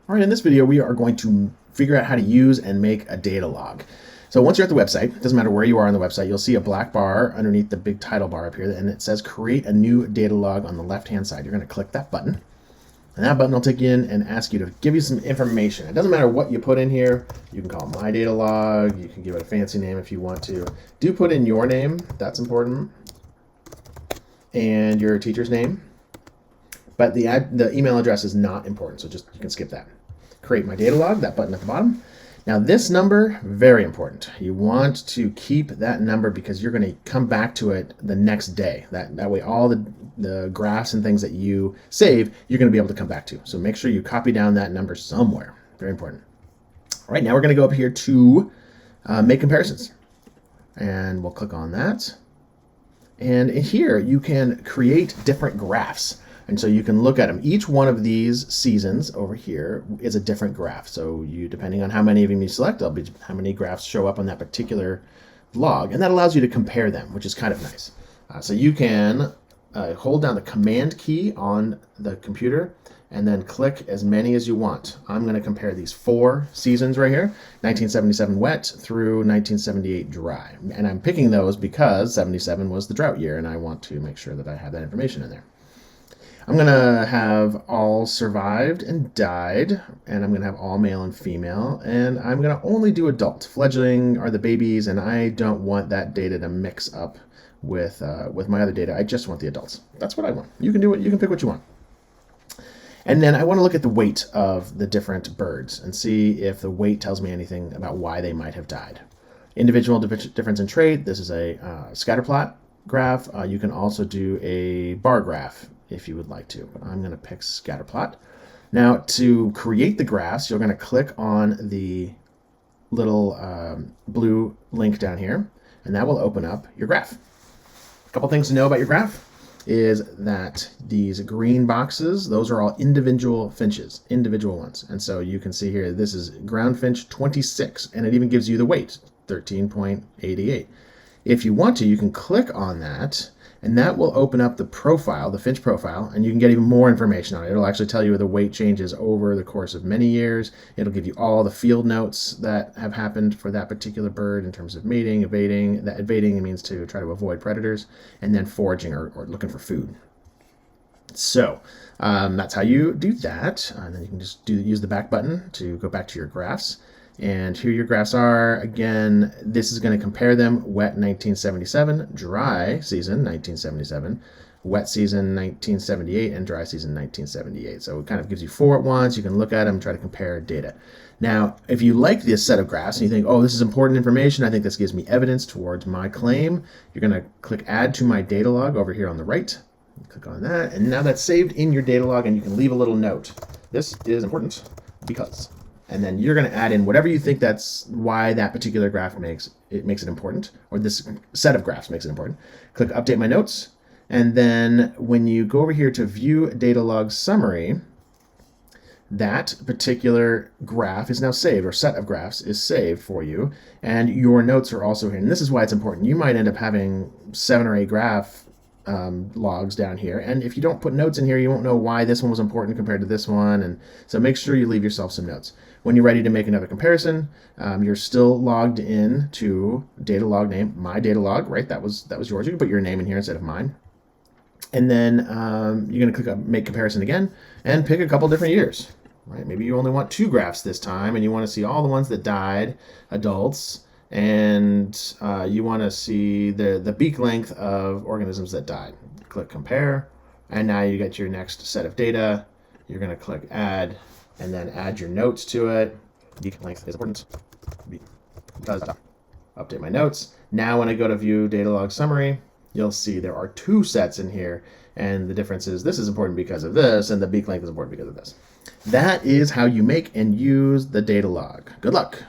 All right, in this video, we are going to figure out how to use and make a data log. So once you're at the website, it doesn't matter where you are on the website, you'll see a black bar underneath the big title bar up here, and it says create a new data log on the left-hand side. You're going to click that button, and that button will take you in and ask you to give you some information. It doesn't matter what you put in here. You can call it my data log. You can give it a fancy name if you want to. Do put in your name. That's important. And your teacher's name. But the email address is not important, so just you can skip that. Create my data log, that button at the bottom. Now this number, very important. You want to keep that number because you're going to come back to it the next day. That way all the graphs and things that you save, you're going to be able to come back to. So make sure you copy down that number somewhere. Very important. All right, now we're going to go up here to make comparisons. And we'll click on that. And in here, you can create different graphs. And so you can look at them. Each one of these seasons over here is a different graph. So you, depending on how many of them you select, there'll be how many graphs show up on that particular log. And that allows you to compare them, which is kind of nice. So you can hold down the command key on the computer and then click as many as you want. I'm going to compare these 4 seasons right here, 1977 wet through 1978 dry. And I'm picking those because 77 was the drought year, and I want to make sure that I have that information in there. I'm going to have all survived and died, and I'm going to have all male and female, and I'm going to only do adult. Fledgling are the babies, and I don't want that data to mix up with my other data. I just want the adults. That's what I want. You can do it. You can pick what you want. And then I want to look at the weight of the different birds and see if the weight tells me anything about why they might have died. Individual difference in trait. This is a scatter plot graph. You can also do a bar graph if you would like to, but I'm going to pick scatter plot. Now to create the graphs, you're going to click on the little blue link down here, and that will open up your graph. A couple things to know about your graph is that these green boxes, those are all individual finches, individual ones. And so you can see here, this is ground finch 26, and it even gives you the weight, 13.88. If you want to, you can click on that, and that will open up the profile, the finch profile, and you can get even more information on it. It'll actually tell you the weight changes over the course of many years. It'll give you all the field notes that have happened for that particular bird in terms of mating, evading. That evading means to try to avoid predators, and then foraging or looking for food. So that's how you do that. And then you can just use the back button to go back to your graphs. And here your graphs are. Again, this is going to compare them. Wet 1977, dry season 1977, wet season 1978, and dry season 1978. So it kind of gives you 4 at once. You can look at them and try to compare data. Now, if you like this set of graphs and you think, oh, this is important information, I think this gives me evidence towards my claim, you're going to click add to my data log over here on the right. Click on that, and now that's saved in your data log, and you can leave a little note. This is important because. And then you're going to add in whatever you think that's why that particular graph makes it important, or this set of graphs makes it important. Click Update My Notes. And then when you go over here to View Data Log Summary, that particular graph is now saved, or set of graphs is saved for you. And your notes are also here. And this is why it's important. You might end up having 7 or 8 graph logs down here, and if you don't put notes in here, you won't know why this one was important compared to this one, and so make sure you leave yourself some notes. When you're ready to make another comparison, you're still logged in to data log name, my data log, right? That was yours. You can put your name in here instead of mine, and then you're going to click on make comparison again and pick a couple different years, right? Maybe you only want 2 graphs this time, and you want to see all the ones that died, adults, and you want to see the beak length of organisms that died. Click compare, and now you get your next set of data. You're going to click add, and then add your notes to it. Beak length is important because update my notes. Now when I go to view data log summary, you'll see there are 2 sets in here, and the difference is this is important because of this, and the beak length is important because of this. That is how you make and use the data log. Good luck.